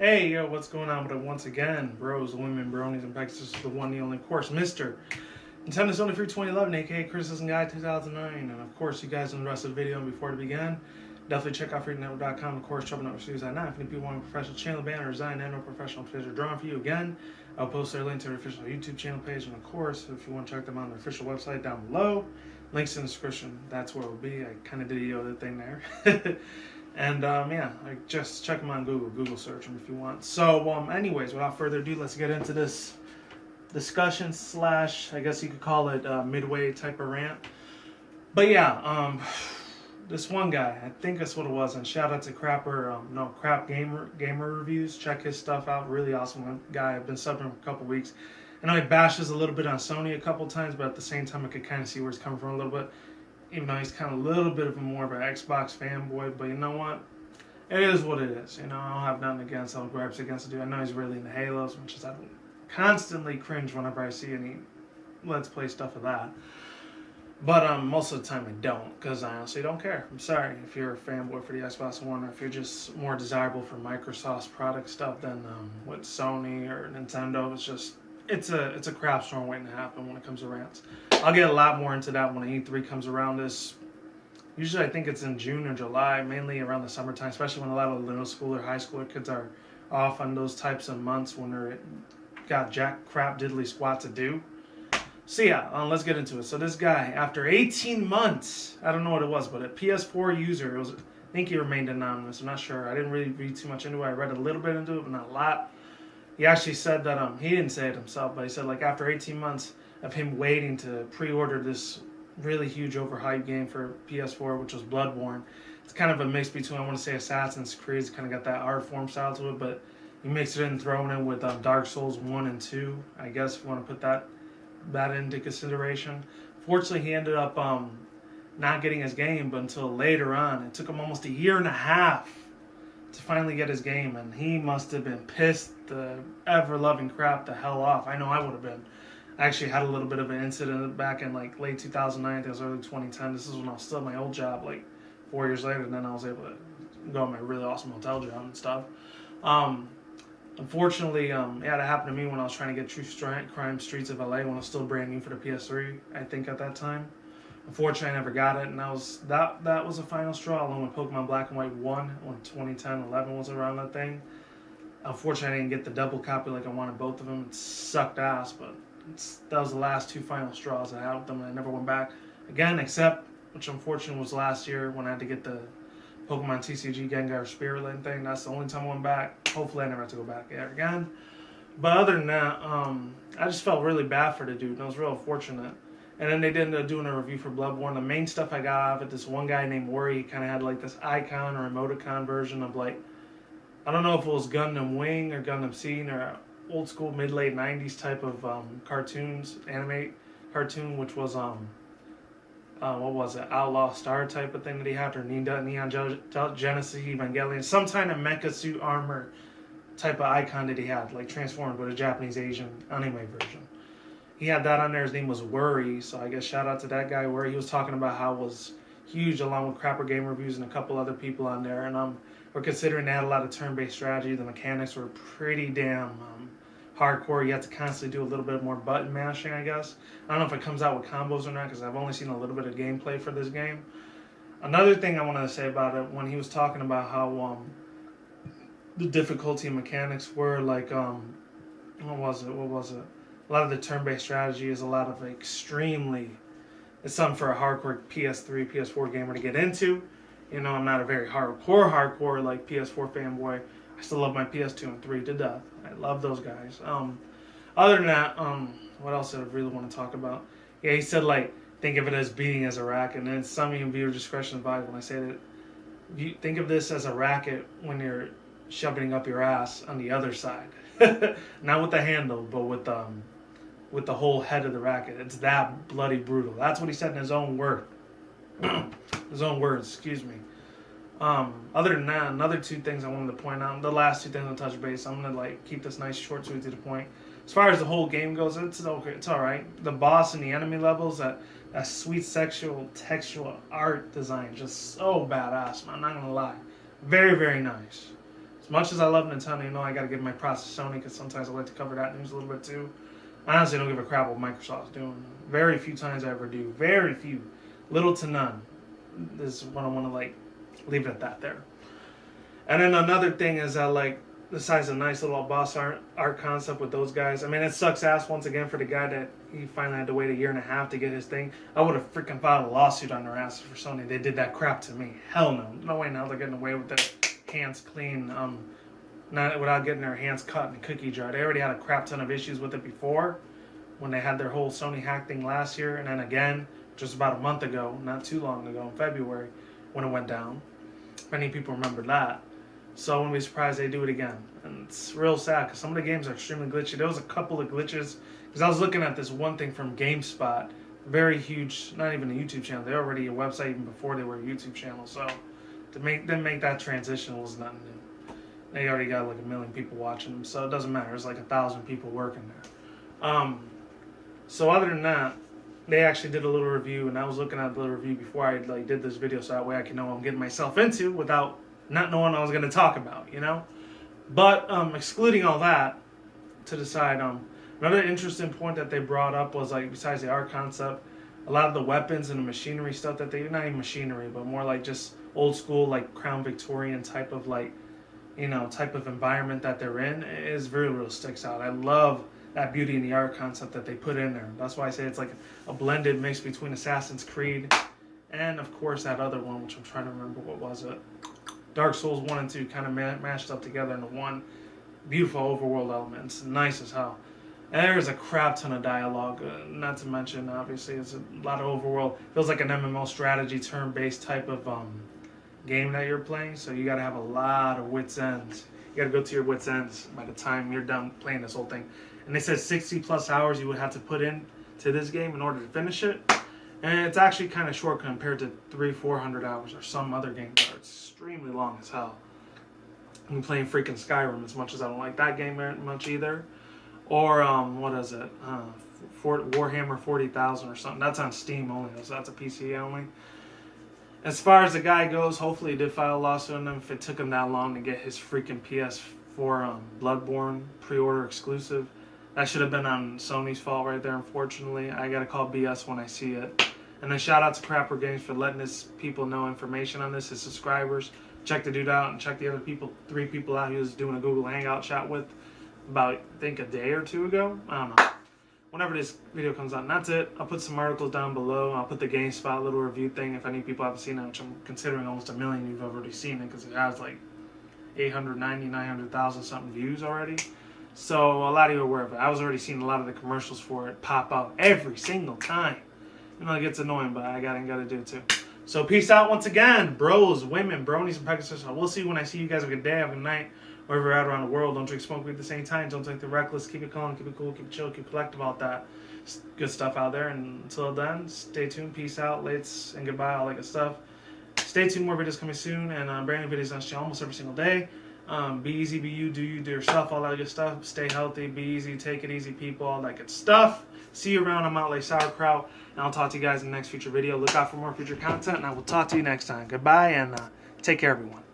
Hey, yo, what's going on with it once again? Bros, women, bronies, and pegasisters, the one, the only, of course, Mr. Nintendo Sony Free 2011, aka Criticism Guide 2009. And of course, you guys in the rest of the video, and before to begin, definitely check out freedomnetwork.com. Of course, troublenotestudios.net. If any people want a professional channel banner design and or professional pictures drawn for you, again, I'll post their link to their official YouTube channel page. And of course, if you want to check them on their official website down below, links in the description. That's where it will be. I kind of did a Yoda thing there. And yeah, just check them on Google search them if you want. So anyways, without further ado, let's get into this discussion slash, I guess you could call it midway type of rant. But yeah, this one guy, I think that's what it was, and shout out to Crap Gamer Reviews. Check his stuff out, really awesome guy. I've been subbing him for a couple weeks. I know he bashes a little bit on Sony a couple times, but at the same time I could kind of see where he's coming from a little bit. Even though he's kind of a little bit of more of an Xbox fanboy, but you know what? It is what it is. You know, I don't have nothing against all gripes against the dude. I know he's really into Halos, which is I constantly cringe whenever I see any Let's Play stuff of that. But most of the time I don't, because I honestly don't care. I'm sorry if you're a fanboy for the Xbox One, or if you're just more desirable for Microsoft's product stuff than with Sony or Nintendo. It's a crap storm waiting to happen when it comes to rants. I'll get a lot more into that when E3 comes around. Usually I think it's in June or July, mainly around the summertime, especially when a lot of middle school or high school kids are off on those types of months when they're got jack crap diddly squat to do. So yeah, let's get into it. So this guy, after 18 months, I don't know what it was, but a PS4 user, I think he remained anonymous. I'm not sure. I didn't really read too much into it. I read a little bit into it, but not a lot. He actually said that, he didn't say it himself, but he said like after 18 months of him waiting to pre-order this really huge overhyped game for PS4, which was Bloodborne. It's kind of a mix between, I want to say, Assassin's Creed. It's kind of got that art form style to it, but you mix it in and throw it in with Dark Souls 1 and 2, I guess, if you want to put that into consideration. Fortunately, he ended up not getting his game, but until later on. It took him almost a year and a half to finally get his game, and he must have been pissed the ever-loving crap the hell off. I know I would have been. I actually had a little bit of an incident back in like late 2009, I think it was early 2010. This is when I was still at my old job, like 4 years later, and then I was able to go on my really awesome hotel job and stuff. Unfortunately, yeah, that happened to me when I was trying to get True Crime Streets of LA when I was still brand new for the PS3, I think at that time. Unfortunately, I never got it, and that was a final straw, along with Pokemon Black and White 1 when 2010-11 was around that thing. Unfortunately, I didn't get the double copy like I wanted both of them. It sucked ass, but that was the last two final straws I had with them, and I never went back again, except, which unfortunately was last year when I had to get the Pokemon TCG Gengar Spirit Land thing. That's the only time I went back. Hopefully I never have to go back there again. But other than that, I just felt really bad for the dude, and I was real fortunate. And then they did end up doing a review for Bloodborne. The main stuff I got out of it, this one guy named Worry, he kind of had like this icon or emoticon version of like, I don't know if it was Gundam Wing or Gundam Seed or old school mid-late 90s type of cartoons, anime cartoon, which was what was it, Outlaw Star type of thing that he had, or Neon Genesis Evangelion, some kind of mecha suit armor type of icon that he had, like transformed with a Japanese Asian anime version. He had that on there. His name was Worry, so I guess shout out to that guy Worry. He was talking about how it was huge, along with Crapper Game Reviews and a couple other people on there, and we're considering they had a lot of turn-based strategy. The mechanics were pretty damn hardcore. You have to constantly do a little bit more button mashing, I guess. I don't know if it comes out with combos or not, because I've only seen a little bit of gameplay for this game. Another thing I wanted to say about it, when he was talking about how the difficulty and mechanics were like, what was it? A lot of the turn-based strategy is a lot of it's something for a hardcore PS3, PS4 gamer to get into. You know, I'm not a very hardcore like PS4 fanboy. I still love my PS2 and 3 to death. I love those guys. Other than that, what else did I really want to talk about? Yeah, he said, like, think of it as beating as a racket. And then some of you viewer discretion advised when I say that. You think of this as a racket when you're shoving up your ass on the other side. Not with the handle, but with the whole head of the racket. It's that bloody brutal. That's what he said in his own words. Excuse me. Other than that, another two things I wanted to point out. The last two things I'll touch base. I'm gonna like keep this nice, short, sweet to the point. As far as the whole game goes, it's okay. It's all right. The boss and the enemy levels, that sweet sexual textual art design, just so badass, man. I'm not gonna lie. Very, very nice. As much as I love Nintendo, you know I got to give my props to Sony because sometimes I like to cover that news a little bit too. I honestly don't give a crap what Microsoft's doing. Very few times I ever do. Very few. Little to none. This is what I want to like leave it at that there. And then another thing is that like besides a nice little boss art concept with those guys. I mean, it sucks ass once again for the guy that he finally had to wait 1.5 years to get his thing. I would have freaking filed a lawsuit on their asses for Sony. They did that crap to me. Hell no. No way now they're getting away with their hands clean, not without getting their hands cut in a cookie jar. They already had a crap ton of issues with it before when they had their whole Sony hack thing last year, and then again just about a month ago, not too long ago in February when it went down. Many people remember that. So I wouldn't be surprised they do it again. And it's real sad because some of the games are extremely glitchy. There was a couple of glitches because I was looking at this one thing from GameSpot, very huge, not even a YouTube channel. They're already a website even before they were a YouTube channel. So to make that transition was nothing new. They already got like 1 million people watching them, so it doesn't matter. There's like 1,000 people working there. So other than that, they actually did a little review, and I was looking at the little review before I like did this video, so that way I can know what I'm getting myself into without not knowing what I was going to talk about, you know. But excluding all that to the side, another interesting point that they brought up was like besides the art concept, a lot of the weapons and the machinery stuff that they not even machinery, but more like just old school like Crown Victorian type of like, you know, type of environment that they're in is very real sticks out. I love that beauty in the art concept that they put in there. That's why I say it's like a blended mix between Assassin's Creed and of course that other one, which I'm trying to remember what was it. Dark Souls 1 and 2 kind of mashed up together into one beautiful overworld elements. Nice as hell. And there's a crap ton of dialogue, not to mention, obviously, it's a lot of overworld. Feels like an MMO strategy, turn-based type of game that you're playing, so you got to have a lot of wits' ends. You got to go to your wits' ends by the time you're done playing this whole thing. And they said 60-plus hours you would have to put in to this game in order to finish it. And it's actually kind of short compared to 300-400 hours or some other games that are extremely long as hell. I'm playing freaking Skyrim as much as I don't like that game very much either. Or, what is it? Warhammer 40,000 or something. That's on Steam only, so that's a PC only. As far as the guy goes, hopefully he did file a lawsuit on him if it took him that long to get his freaking PS4 Bloodborne pre-order exclusive. That should have been on Sony's fault right there, unfortunately. I gotta call BS when I see it. And then shout out to Crapper Games for letting his people know information on this, his subscribers. Check the dude out and check the other people, 3 people out he was doing a Google Hangout chat with about, I think, a day or 2 ago. I don't know. Whenever this video comes out. And that's it. I'll put some articles down below. I'll put the GameSpot little review thing if any people haven't seen it, which I'm considering almost 1 million you've already seen it because it has like 890, 900,000 something views already. So a lot of you are aware of it. I was already seeing a lot of the commercials for it pop up every single time. You know, it gets annoying, but I gotta do it too. So peace out once again, bros, women, bronies, and pegasisters. I will see you when I see you guys. Have a good day, have a good night, wherever you're at around the world. Don't drink smoke weed at the same time. Don't take the reckless. Keep it calm, keep it cool, keep it chill, keep it collective, all that good stuff out there. And until then, stay tuned. Peace out, lates, and goodbye, all that good stuff. Stay tuned, more videos coming soon, and brand new videos on this channel almost every single day. Be easy, be you, do yourself, all that good stuff. Stay healthy, be easy, take it easy, people, all that good stuff. See you around. I'm out like sauerkraut, and I'll talk to you guys in the next future video. Look out for more future content, and I will talk to you next time. Goodbye, and take care, everyone.